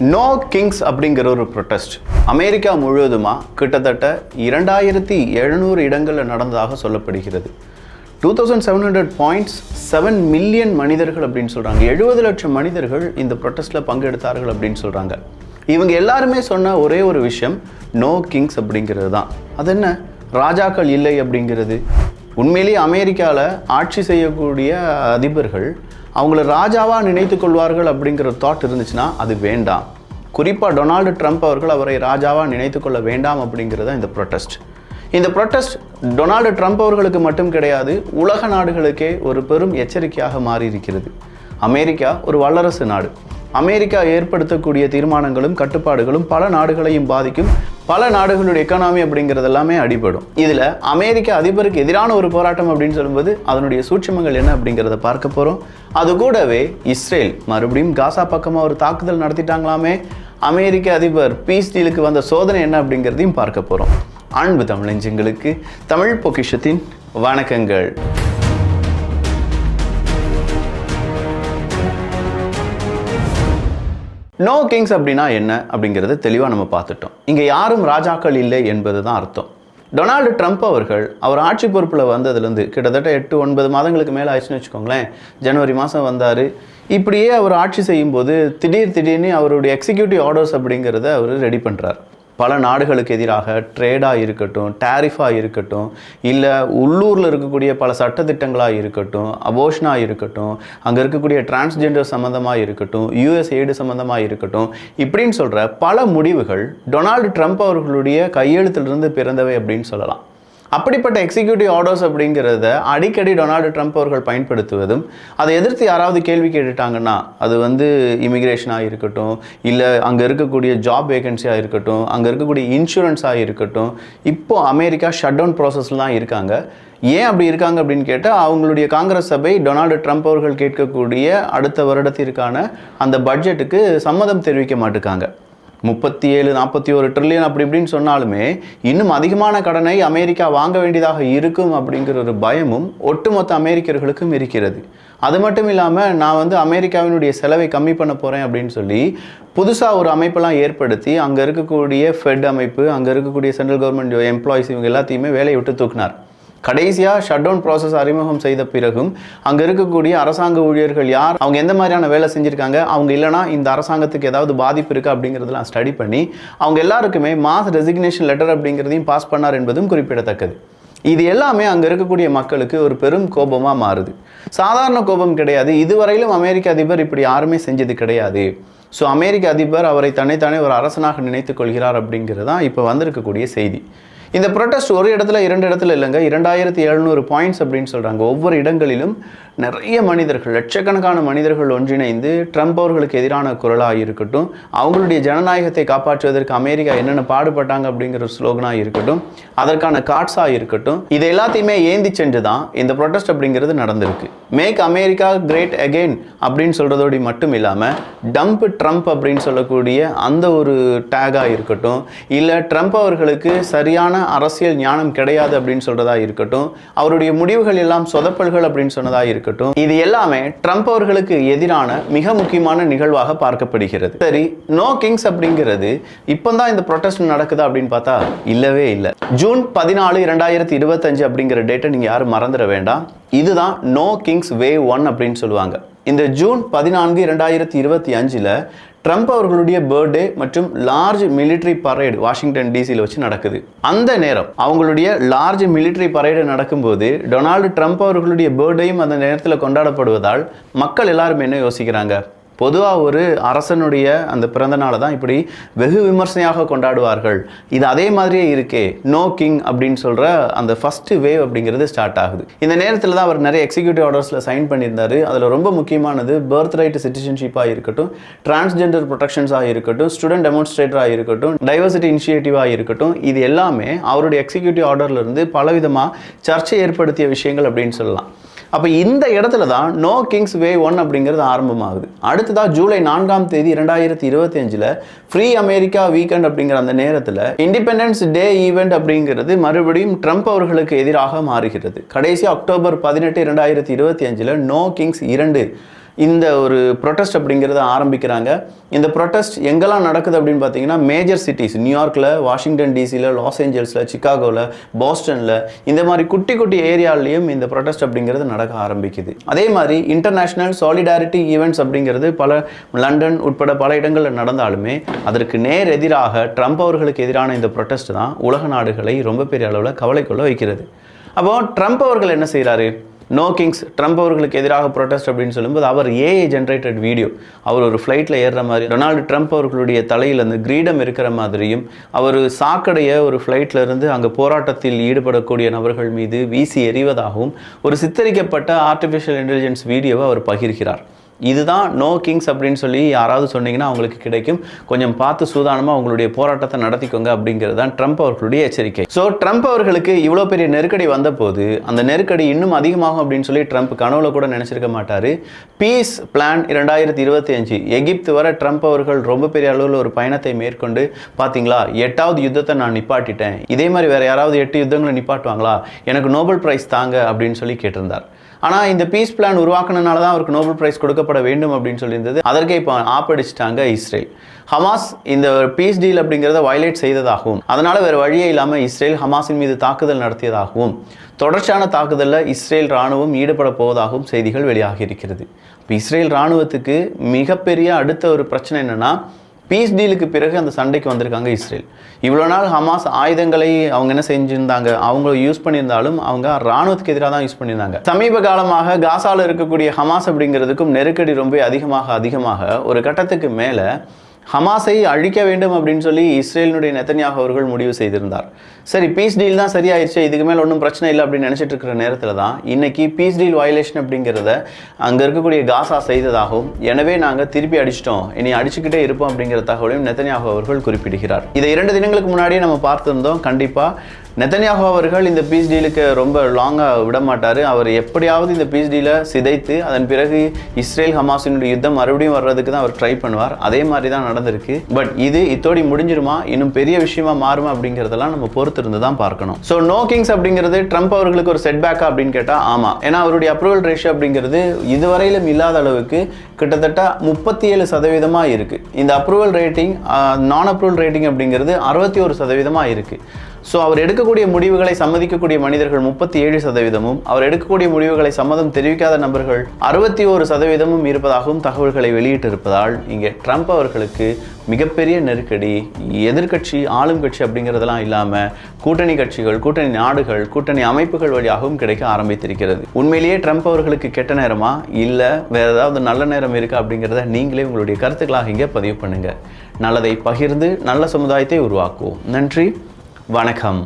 No Kings அப்படிங்கிற ஒரு protest America முழுவதுமாக கிட்டத்தட்ட 2700 இடங்களில் நடந்ததாக சொல்லப்படுகிறது. 2700.7 மில்லியன் மனிதர்கள் அப்படின்னு சொல்கிறாங்க. 70 லட்சம் மனிதர்கள் இந்த ப்ரொட்டஸ்ட்டில் பங்கெடுத்தார்கள் அப்படின்னு சொல்கிறாங்க. இவங்க எல்லாருமே சொன்ன ஒரே ஒரு விஷயம் நோ கிங்ஸ் அப்படிங்கிறது தான். அது என்ன, ராஜாக்கள் இல்லை அப்படிங்கிறது. உண்மையிலேயே அமெரிக்காவில் ஆட்சி செய்யக்கூடிய அதிபர்கள் அவங்கள ராஜாவாக நினைத்து கொள்வார்கள் அப்படிங்கிற தாட் இருந்துச்சுன்னா அது வேண்டாம். குறிப்பாக டொனால்டு ட்ரம்ப் அவர்கள் அவரை ராஜாவாக நினைத்து கொள்ள வேண்டாம் அப்படிங்கிறத இந்த ப்ரொட்டஸ்ட். இந்த ப்ரொட்டஸ்ட் டொனால்டு ட்ரம்ப் அவர்களுக்கு மட்டும் கிடையாது, உலக நாடுகளுக்கே ஒரு பெரும் எச்சரிக்கையாக மாறி இருக்கிறது. அமெரிக்கா ஒரு வல்லரசு நாடு. அமெரிக்கா ஏற்படுத்தக்கூடிய தீர்மானங்களும் கட்டுப்பாடுகளும் பல நாடுகளையும் பாதிக்கும். பல நாடுகளுடைய எக்கானமி அப்படிங்கிறது எல்லாமே அடிபடும். இதில் அமெரிக்க அதிபருக்கு எதிரான ஒரு போராட்டம் அப்படின்னு சொல்லும்போது அதனுடைய சூட்சமங்கள் என்ன அப்படிங்கிறத பார்க்க போகிறோம். அது கூடவே இஸ்ரேல் மறுபடியும் காசா பக்கமாக ஒரு தாக்குதல் நடத்திட்டாங்களாமே, அமெரிக்க அதிபர் பீஸ் டீலுக்கு வந்த சோதனை என்ன அப்படிங்கிறதையும் பார்க்க போகிறோம். அன்பு தமிழஞ்சங்களுக்கு தமிழ் பொக்கிஷத்தின் வணக்கங்கள். நோ கிங்ஸ் அப்படின்னா என்ன அப்படிங்கிறத தெளிவாக நம்ம பார்த்துட்டோம். இங்கே யாரும் ராஜாக்கள் இல்லை என்பது தான் அர்த்தம். டொனால்டு ட்ரம்ப் அவர்கள் அவர் ஆட்சி பொறுப்பில் வந்ததுலேருந்து கிட்டத்தட்ட 8-9 மாதங்களுக்கு மேலே ஆயிடுச்சுன்னு வச்சுக்கோங்களேன். ஜனவரி மாதம் வந்தார். இப்படியே அவர் ஆட்சி செய்யும்போது திடீர்னு அவருடைய எக்ஸிக்யூட்டிவ் ஆர்டர்ஸ் அப்படிங்கிறத அவர் ரெடி பண்ணுறார். பல நாடுகளுக்கு எதிராக ட்ரேடாக இருக்கட்டும், டேரிஃபாக இருக்கட்டும், இல்லை உள்ளூரில் இருக்கக்கூடிய பல சட்டத்திட்டங்களாக இருக்கட்டும், அபோஷனாக இருக்கட்டும், அங்கே இருக்கக்கூடிய டிரான்ஸ்ஜெண்டர் சம்மந்தமாக இருக்கட்டும், யூஎஸ் எய்டு சம்மந்தமாக இருக்கட்டும், இப்படின்னு சொல்கிற பல முடிவுகள் டொனால்டு ட்ரம்ப் அவர்களுடைய கையெழுத்திலிருந்து பிறந்தவை அப்படின்னு சொல்லலாம். அப்படிப்பட்ட எக்ஸிக்யூட்டிவ் ஆர்டர்ஸ் அப்படிங்கிறத அடிக்கடி டொனால்டு ட்ரம்ப் அவர்கள் பயன்படுத்துவதும், அதை எதிர்த்து யாராவது கேள்வி கேட்டுட்டாங்கன்னா அது இமிக்ரேஷனாக இருக்கட்டும், இல்லை அங்கே இருக்கக்கூடிய ஜாப் வேகன்சியாக இருக்கட்டும், அங்கே இருக்கக்கூடிய இன்சூரன்ஸாக இருக்கட்டும், இப்போது அமெரிக்கா ஷட் டவுன் ப்ராசஸில் தான் இருக்காங்க. ஏன் அப்படி இருக்காங்க அப்படின்னு கேட்டால் அவங்களுடைய காங்கிரஸ் சபை டொனால்டு ட்ரம்ப் அவர்கள் கேட்கக்கூடிய அடுத்த வருடத்திற்கான அந்த பட்ஜெட்டுக்கு சம்மதம் தெரிவிக்க மாட்டுக்காங்க. 37-41 ட்ரில்லியன் அப்படி இப்படின்னு சொன்னாலுமே இன்னும் அதிகமான கடனை அமெரிக்கா வாங்க வேண்டியதாக இருக்கும் அப்படிங்கிற ஒரு பயமும் ஒட்டுமொத்த அமெரிக்கர்களுக்கும் இருக்கிறது. அது மட்டும் இல்லாமல் நான் அமெரிக்காவினுடைய செலவை கம்மி பண்ண போகிறேன் அப்படின்னு சொல்லி புதுசாக ஒரு அமைப்பெல்லாம் ஏற்படுத்தி அங்கே இருக்கக்கூடிய ஃபெட் அமைப்பு, அங்கே இருக்கக்கூடிய சென்ட்ரல் கவர்மெண்ட் எம்ப்ளாயிஸ் இவங்க எல்லாத்தையுமே வேலையை விட்டு தூக்கினார். கடைசியாக ஷட் டவுன் ப்ராசஸ் அறிமுகம் செய்த பிறகும் அங்கே இருக்கக்கூடிய அரசாங்க ஊழியர்கள் யார், அவங்க எந்த மாதிரியான வேலை செஞ்சுருக்காங்க, அவங்க இல்லைனா இந்த அரசாங்கத்துக்கு ஏதாவது பாதிப்பு இருக்கா அப்படிங்கிறதெல்லாம் ஸ்டடி பண்ணி அவங்க எல்லாருக்குமே மாஸ் ரெசிக்னேஷன் லெட்டர் அப்படிங்கிறதையும் பாஸ் பண்ணார் என்பதும் குறிப்பிடத்தக்கது. இது எல்லாமே அங்கே இருக்கக்கூடிய மக்களுக்கு ஒரு பெரும் கோபமாக மாறுது. சாதாரண கோபம் கிடையாது. இதுவரையிலும் அமெரிக்க அதிபர் இப்படி யாருமே செஞ்சது கிடையாது. ஸோ அமெரிக்க அதிபர் அவரை தன்னைத்தானே ஒரு அரசனாக நினைத்து கொள்கிறார் அப்படிங்கிறது தான் இப்போ வந்திருக்கக்கூடிய செய்தி. இந்த ப்ரொட்டஸ்ட் ஒரு இடத்துல 2 இடத்துல இல்லைங்க, 2700 பாயிண்ட்ஸ் அப்படின்னு சொல்கிறாங்க. ஒவ்வொரு இடங்களிலும் நிறைய மனிதர்கள், லட்சக்கணக்கான மனிதர்கள் ஒன்றிணைந்து ட்ரம்ப் அவர்களுக்கு எதிரான குரலாக இருக்கட்டும், அவங்களுடைய ஜனநாயகத்தை காப்பாற்றுவதற்கு அமெரிக்கா என்னென்ன பாடுபட்டாங்க அப்படிங்கிற ஒரு ஸ்லோகனாக இருக்கட்டும், அதற்கான கார்ட்ஸாக இருக்கட்டும், இது எல்லாத்தையுமே ஏந்தி சென்று தான் இந்த ப்ரொட்டஸ்ட் அப்படிங்கிறது நடந்திருக்கு. மேக் அமெரிக்கா கிரேட் அகெயின் அப்படின்னு சொல்கிறதோடு மட்டும் இல்லாமல் டம்ப் ட்ரம்ப் அப்படின்னு சொல்லக்கூடிய அந்த ஒரு டேகாக இருக்கட்டும், இல்லை ட்ரம்ப் அவர்களுக்கு சரியான அரசியல் ஞானம் கிடையாது அப்படின்னு சொல்றதா இருக்கட்டும், அவருடைய முடிவுகள் எல்லாம் சொதப்பல்கள் அப்படின்னு சொன்னதா இருக்கட்டும், இது எல்லாமே ட்ரம்ப் அவர்களுக்கு எதிரான மிக முக்கியமான நிகழ்வாக பார்க்கப்படுகிறது. சரி, நோ கிங்ஸ் அப்படிங்கிறது இப்போதான் இந்த ப்ரொட்டஸ்ட் நடக்குதா அப்படின்னு பார்த்தா இல்லவே இல்லை. ஜூன் 14, 2025 அப்படிங்கிற டேட்டை நீங்க யாரும் மறந்துட வேண்டாம். இதுதான் நோ கிங்ஸ் வேவ் 1 அப்படின்னு சொல்லுவாங்க. இந்த ஜூன் 14, 2025 ட்ரம்ப் அவர்களுடைய பர்த்டே மற்றும் லார்ஜ் மிலிட்ரி பரேடு வாஷிங்டன் டிசியில் வச்சு நடக்குது. அந்த நேரம் அவங்களுடைய லார்ஜ் மிலிட்ரி பரேடு நடக்கும்போது டொனால்டு ட்ரம்ப் அவர்களுடைய பர்த்டேயும் அந்த நேரத்தில் கொண்டாடப்படுவதால் மக்கள் எல்லாரும் என்ன யோசிக்கிறாங்க, பொதுவாக ஒரு அரசனுடைய அந்த பிறந்த நாளை தான் இப்படி வெகு விமர்சனையாக கொண்டாடுவார்கள். இது அதே மாதிரியே இருக்கே, நோ கிங் அப்படின்னு சொல்கிற அந்த ஃபஸ்ட்டு வேவ் அப்படிங்கிறது ஸ்டார்ட் ஆகுது. இந்த நேரத்தில் தான் அவர் நிறைய எக்ஸிக்யூட்டிவ் ஆர்டர்ஸில் சைன் பண்ணியிருந்தார். அதில் ரொம்ப முக்கியமானது பர்த் ரைட் சிட்டிசன்ஷிப்பாக இருக்கட்டும், டிரான்ஸ்ஜெண்டர் ப்ரொடெக்ஷன்ஸாக இருக்கட்டும், ஸ்டூடெண்ட் டெமான்ஸ்ட்ரேட்டராக இருக்கட்டும், டைவர்சிட்டி இனிஷியேட்டிவாக இருக்கட்டும், இது எல்லாமே அவருடைய எக்ஸிக்யூட்டிவ் ஆர்டர்லேருந்து பலவிதமாக சர்ச்சை ஏற்படுத்திய விஷயங்கள் அப்படின்னு சொல்லலாம். அப்போ இந்த இடத்துல தான் நோ கிங்ஸ் வேவ் 1 அப்படிங்கிறது ஆரம்பமாகுது. அடுத்ததாக ஜூலை 4 2025 ஃப்ரீ அமெரிக்கா வீக்கெண்ட் அப்படிங்கிற அந்த நேரத்தில் இண்டிபெண்டன்ஸ் டே ஈவெண்ட் அப்படிங்கிறது மறுபடியும் ட்ரம்ப் அவர்களுக்கு எதிராக மாறுகிறது. கடைசி அக்டோபர் 18, 2025 நோ கிங்ஸ் 2 இந்த ஒரு ப்ரொட்டஸ்ட் அப்படிங்கிறத ஆரம்பிக்கிறாங்க. இந்த ப்ரொட்டஸ்ட் எங்கெல்லாம் நடக்குது அப்படின்னு பார்த்தீங்கன்னா மேஜர் சிட்டிஸ் நியூயார்க்கில், வாஷிங்டன் டிசியில், லாஸ் ஏஞ்சல்ஸில், சிக்காகோவில், பாஸ்டனில் இந்த மாதிரி குட்டி குட்டி ஏரியாலையும் இந்த ப்ரொட்டஸ்ட் அப்படிங்கிறது நடக்க ஆரம்பிக்குது. அதே மாதிரி இன்டர்நேஷ்னல் சாலிடாரிட்டி ஈவெண்ட்ஸ் அப்படிங்கிறது பல லண்டன் உட்பட பல இடங்களில் நடந்தாலுமே அதற்கு நேர் எதிராக ட்ரம்ப் அவர்களுக்கு எதிரான இந்த ப்ரொட்டஸ்ட் தான் உலக நாடுகளை ரொம்ப பெரிய அளவில் கவலை கொள்ள வைக்கிறது. அப்போ ட்ரம்ப் அவர்கள் என்ன செய்கிறாரு? நோ கிங்ஸ் ட்ரம்ப் அவர்களுக்கு எதிராக ப்ரொட்டஸ்ட் அப்படின்னு சொல்லும்போது அவர் ஏஐ ஜென்ரேட்டட் வீடியோ, அவர் ஒரு ஃப்ளைட்டில் ஏறுற மாதிரி, டொனால்டு ட்ரம்ப் அவர்களுடைய தலையில் அந்த கிரீடம் இருக்கிற மாதிரியும், அவர் சாக்கடைய ஒரு ஃப்ளைட்டில் இருந்து அங்கே போராட்டத்தில் ஈடுபடக்கூடிய நபர்கள் மீது வீசி எறிவதாகவும் ஒரு சித்தரிக்கப்பட்ட ஆர்டிஃபிஷியல் இன்டெலிஜென்ஸ் வீடியோவை அவர் பகிர்கிறார். இதுதான் நோ கிங்ஸ் அப்படின்னு சொல்லி யாராவது சொன்னீங்கன்னா அவங்களுக்கு கிடைக்கும். கொஞ்சம் பார்த்து சூதானமாக உங்களுடைய போராட்டத்தை நடத்திக்கோங்க அப்படிங்கிறது தான் ட்ரம்ப் அவர்களுடைய எச்சரிக்கை. ஸோ ட்ரம்ப் அவர்களுக்கு இவ்வளோ பெரிய நெருக்கடி வந்தபோது அந்த நெருக்கடி இன்னும் அதிகமாகும் அப்படின்னு சொல்லி ட்ரம்ப் கனவுல கூட நினச்சிருக்க மாட்டார். பீஸ் பிளான் 2025 எகிப்து வர ட்ரம்ப் அவர்கள் ரொம்ப பெரிய அளவில் ஒரு பயணத்தை மேற்கொண்டு பார்த்தீங்களா 8வது யுத்தத்தை நான் நிப்பாட்டிட்டேன், இதே மாதிரி வேறு யாராவது 8 யுத்தங்களை நிப்பாட்டுவாங்களா, எனக்கு நோபல் பிரைஸ் தாங்க அப்படின்னு சொல்லி கேட்டிருந்தார். ஆனால் இந்த பீஸ் பிளான் உருவாக்குனனால தான் அவருக்கு நோபல் பிரைஸ் கொடுக்கப்பட வேண்டும் அப்படின்னு சொல்லியிருந்தது. அதற்கே இப்போ ஆப்படிச்சிட்டாங்க இஸ்ரேல். ஹமாஸ் இந்த பீஸ் டீல் அப்படிங்கிறத வயலேட் செய்ததாகவும் அதனால் வேறு வழியே இல்லாமல் இஸ்ரேல் ஹமாஸின் மீது தாக்குதல் நடத்தியதாகவும் தொடர்ச்சியான தாக்குதலில் இஸ்ரேல் இராணுவம் ஈடுபட போவதாகவும் செய்திகள் வெளியாகி இருக்கிறது. இப்போ இஸ்ரேல் இராணுவத்துக்கு மிகப்பெரிய அடுத்த ஒரு பிரச்சனை என்னென்னா பீஸ் டீலுக்கு பிறகு அந்த சண்டைக்கு வந்திருக்காங்க இஸ்ரேல். இவ்வளோ நாள் ஹமாஸ் ஆயுதங்களை அவங்க என்ன செஞ்சுருந்தாங்க, அவங்க யூஸ் பண்ணியிருந்தாலும் அவங்க இராணுவத்துக்கு எதிராக தான் யூஸ் பண்ணியிருந்தாங்க. சமீப காலமாக காசாவில் இருக்கக்கூடிய ஹமாஸ் அப்படிங்கிறதுக்கும் நெருக்கடி ரொம்ப அதிகமாக ஒரு கட்டத்துக்கு மேலே ஹமாஸை அழிக்க வேண்டும் அப்படின்னு சொல்லி இஸ்ரேலினுடைய நெத்தன்யாகு அவர்கள் முடிவு செய்திருந்தார். சரி, பீஸ் டீல் தான் சரியாயிடுச்சு, இதுக்கு மேலே ஒன்றும் பிரச்சனை இல்லை அப்படின்னு நினச்சிட்டு இருக்கிற நேரத்தில் தான் இன்னைக்கு பீஸ் டீல் வயலேஷன் அப்படிங்கிறத அங்கே இருக்கக்கூடிய காசா செய்ததாகவும், எனவே நாங்கள் திருப்பி அடிச்சிட்டோம், இனி அடிச்சுக்கிட்டே இருப்போம் அப்படிங்கிற தகவலையும் நெத்தன்யாகு அவர்கள் குறிப்பிடுகிறார். இதை 2 தினங்களுக்கு முன்னாடியே நம்ம பார்த்துருந்தோம். கண்டிப்பாக நெத்தன்யாகு அவர்கள் இந்த பீஸ் டீலுக்கு ரொம்ப லாங்காக விட மாட்டார். அவர் எப்படியாவது இந்த பீஸ் டீலை சிதைத்து அதன் பிறகு இஸ்ரேல் ஹமாஸினுடைய யுத்தம் மறுபடியும் வர்றதுக்கு தான் அவர் ட்ரை பண்ணுவார். அதே மாதிரி தான் நடந்திருக்கு. பட் இது இத்தோடி முடிஞ்சிருமா, இன்னும் பெரிய விஷயமா மாறுமா அப்படிங்கிறதெல்லாம் நம்ம பொறுத்திருந்து தான் பார்க்கணும். ஸோ நோ கிங்ஸ் அப்படிங்கிறது ட்ரம்ப் அவர்களுக்கு ஒரு செட்பேக்கா அப்படின்னு கேட்டால் ஆமாம். ஏன்னா அவருடைய அப்ரூவல் ரேஷியோ அப்படிங்கிறது இதுவரையிலும் இல்லாத அளவுக்கு கிட்டத்தட்ட 37% இருக்குது. இந்த அப்ரூவல் ரேட்டிங் நான் அப்ரூவல் ரேட்டிங் அப்படிங்கிறது 61% இருக்குது. ஸோ அவர் எடுக்கக்கூடிய முடிவுகளை சம்மதிக்கக்கூடிய மனிதர்கள் 37%, அவர் எடுக்கக்கூடிய முடிவுகளை சம்மதம் தெரிவிக்காத நபர்கள் 61% இருப்பதாகவும் தகவல்களை வெளியிட்டிருப்பதால் இங்கே ட்ரம்ப் அவர்களுக்கு மிகப்பெரிய நெருக்கடி. எதிர்கட்சி ஆளும் கட்சி அப்படிங்கிறதெல்லாம் இல்லாமல் கூட்டணி கட்சிகள், கூட்டணி நாடுகள், கூட்டணி அமைப்புகள் வழியாகவும் கிடைக்க ஆரம்பித்திருக்கிறது. உண்மையிலேயே ட்ரம்ப் அவர்களுக்கு கெட்ட நேரமா இல்லை வேற ஏதாவது நல்ல நேரம் இருக்கா அப்படிங்கிறத நீங்களே உங்களுடைய கருத்துக்களாக இங்கே பதிவு பண்ணுங்க. நல்லதை பகிர்ந்து நல்ல சமுதாயத்தை உருவாக்குவோம். நன்றி, வணக்கம்.